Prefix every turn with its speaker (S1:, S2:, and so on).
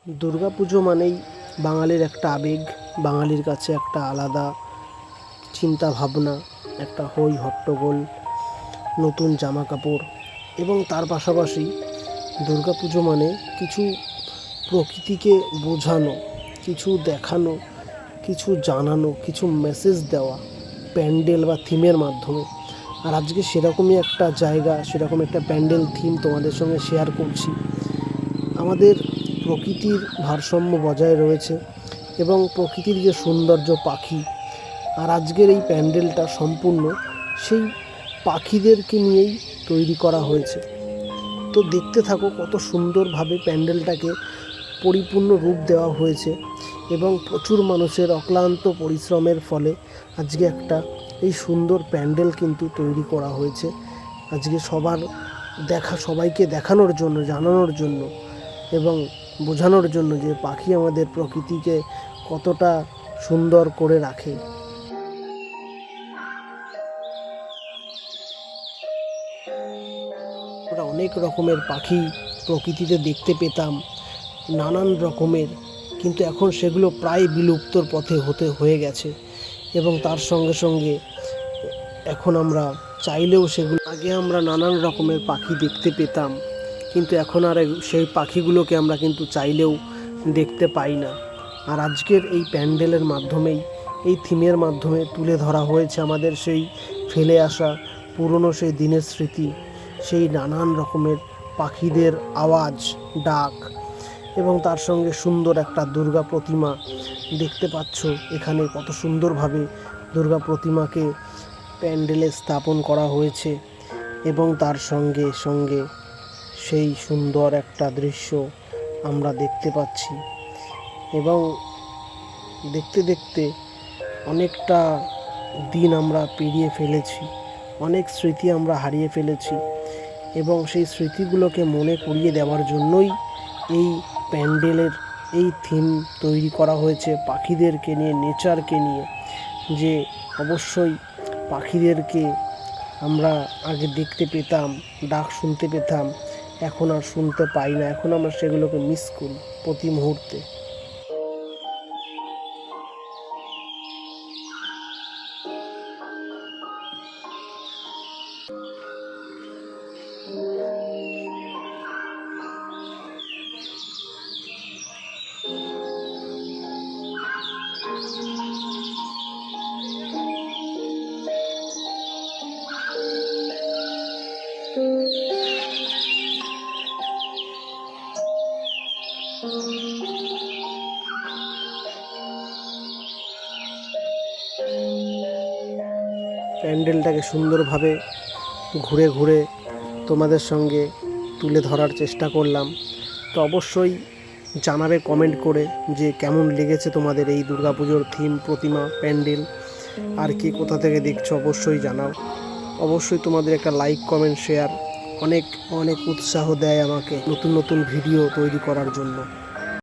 S1: দুর্গাপুজো মানেই বাঙালির একটা আবেগ, বাঙালির কাছে একটা আলাদা চিন্তা ভাবনা, একটা হই হট্টগোল, নতুন জামা কাপড় এবং তার পাশাপাশি দুর্গাপুজো মানে কিছু প্রকৃতিকে বোঝানো, কিছু দেখানো, কিছু জানানো, কিছু মেসেজ দেওয়া প্যান্ডেল বা থিমের মাধ্যমে। আর আজকে সেরকমই একটা জায়গা, সেরকম একটা প্যান্ডেল থিম তোমাদের সঙ্গে শেয়ার করছি। আমাদের প্রকৃতির ভারসাম্য বজায় রয়েছে এবং প্রকৃতির যে সৌন্দর্য, পাখি, আর আজকের এই প্যান্ডেলটা সম্পূর্ণ সেই পাখিদেরকে নিয়েই তৈরি করা হয়েছে। তো দেখতে থাকো কত সুন্দরভাবে প্যান্ডেলটাকে পরিপূর্ণ রূপ দেওয়া হয়েছে এবং প্রচুর মানুষের অক্লান্ত পরিশ্রমের ফলে আজকে একটা এই সুন্দর প্যান্ডেল কিন্তু তৈরি করা হয়েছে। আজকে সবাইকে দেখানোর জন্য, জানানোর জন্য এবং বোঝানোর জন্য যে পাখি আমাদের প্রকৃতিকে কতটা সুন্দর করে রাখে। আমরা অনেক রকমের পাখি প্রকৃতিতে দেখতে পেতাম, নানান রকমের, কিন্তু এখন সেগুলো প্রায় বিলুপ্তর পথে হয়ে গেছে এবং তার সঙ্গে সঙ্গে এখন আমরা চাইলেও সেগুলো, আগে আমরা নানান রকমের পাখি দেখতে পেতাম, কিন্তু এখন আর সেই পাখিগুলোকে আমরা কিন্তু চাইলেও দেখতে পাই না। আর আজকের এই প্যান্ডেলের মাধ্যমেই, এই থিমের মাধ্যমে তুলে ধরা হয়েছে আমাদের সেই ফেলে আসা পুরনো সেই দিনের স্মৃতি, সেই নানান রকমের পাখিদের আওয়াজ, ডাক এবং তার সঙ্গে সুন্দর একটা দুর্গা প্রতিমা দেখতে পাচ্ছ। এখানে কত সুন্দরভাবে দুর্গা প্রতিমাকে প্যান্ডেলে স্থাপন করা হয়েছে এবং তার সঙ্গে সঙ্গে সেই সুন্দর একটা দৃশ্য আমরা দেখতে পাচ্ছি এবং দেখতে দেখতে অনেকটা দিন আমরা পেরিয়ে ফেলেছি, অনেক স্মৃতি আমরা হারিয়ে ফেলেছি এবং সেই স্মৃতিগুলোকে মনে করিয়ে দেওয়ার জন্যই এই প্যান্ডেলের এই থিম তৈরি করা হয়েছে পাখিদেরকে নিয়ে, নেচারকে নিয়ে। যে অবশ্যই পাখিদেরকে আমরা আগে দেখতে পেতাম, ডাক শুনতে পেতাম, এখন আর শুনতে পাই না, এখন আমরা সেগুলোকে মিস করি প্রতি মুহূর্তে। প্যান্ডেলটাকে সুন্দরভাবে ঘুরে ঘুরে তোমাদের সঙ্গে তুলে ধরার চেষ্টা করলাম। তো অবশ্যই জানাবে কমেন্ট করে যে কেমন লেগেছে তোমাদের এই দুর্গাপুজোর থিম, প্রতিমা, প্যান্ডেল। আর কি কোথা থেকে দেখছো অবশ্যই জানাও। অবশ্যই তোমাদের একটা লাইক, কমেন্ট, শেয়ার অনেক অনেক উৎসাহ দেয় আমাকে নতুন নতুন ভিডিও তৈরি করার জন্য।